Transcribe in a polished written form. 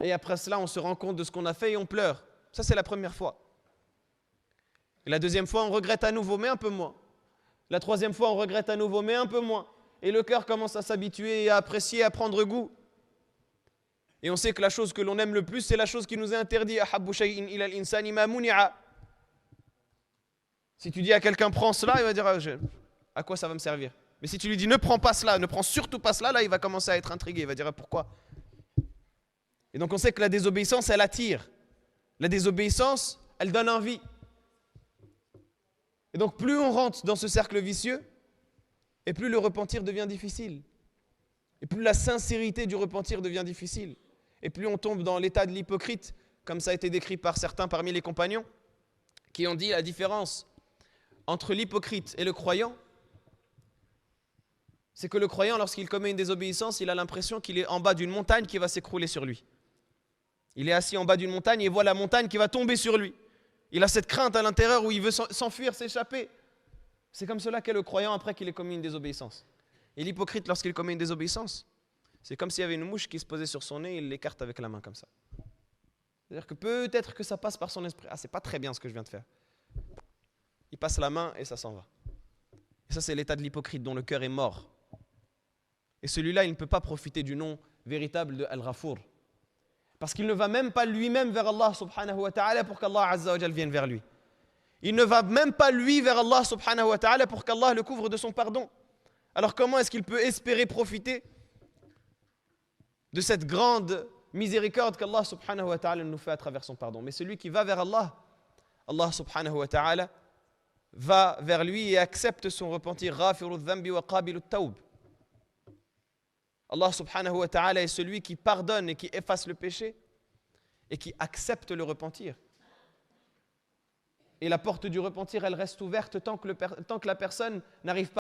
Et après cela, on se rend compte de ce qu'on a fait et on pleure. Ça, c'est la première fois. Et la deuxième fois, on regrette à nouveau, mais un peu moins. La troisième fois, on regrette à nouveau, mais un peu moins. Et le cœur commence à s'habituer et à apprécier, à prendre goût. Et on sait que la chose que l'on aime le plus, c'est la chose qui nous est interdite. Si tu dis à quelqu'un, prends cela, il va dire, à quoi ça va me servir? Mais si tu lui dis, ne prends pas cela, ne prends surtout pas cela, là, il va commencer à être intrigué. Il va dire, pourquoi? Et donc on sait que la désobéissance, elle attire. La désobéissance, elle donne envie. Et donc plus on rentre dans ce cercle vicieux, et plus le repentir devient difficile. Et plus la sincérité du repentir devient difficile. Et plus on tombe dans l'état de l'hypocrite, comme ça a été décrit par certains parmi les compagnons, qui ont dit la différence entre l'hypocrite et le croyant, c'est que le croyant, lorsqu'il commet une désobéissance, il a l'impression qu'il est en bas d'une montagne qui va s'écrouler sur lui. Il est assis en bas d'une montagne et voit la montagne qui va tomber sur lui. Il a cette crainte à l'intérieur où il veut s'enfuir, s'échapper. C'est comme cela qu'est le croyant après qu'il ait commis une désobéissance. Et l'hypocrite, lorsqu'il commet une désobéissance, c'est comme s'il y avait une mouche qui se posait sur son nez et il l'écarte avec la main comme ça. C'est-à-dire que peut-être que ça passe par son esprit. Ah, c'est pas très bien ce que je viens de faire. Il passe la main et ça s'en va. Et ça, c'est l'état de l'hypocrite dont le cœur est mort. Et celui-là, il ne peut pas profiter du nom véritable de Al-Ghafour. Parce qu'il ne va même pas lui-même vers Allah subhanahu wa ta'ala pour qu'Allah azza wa jal vienne vers lui. Il ne va même pas lui vers Allah subhanahu wa ta'ala pour qu'Allah le couvre de son pardon. Alors comment est-ce qu'il peut espérer profiter de cette grande miséricorde qu'Allah subhanahu wa ta'ala nous fait à travers son pardon? Mais celui qui va vers Allah, Allah subhanahu wa ta'ala va vers lui et accepte son repentir. Ghafiru dhanbi wa qabilu tawb. Allah subhanahu wa ta'ala est celui qui pardonne et qui efface le péché et qui accepte le repentir. Et la porte du repentir, elle reste ouverte tant que la personne n'arrive pas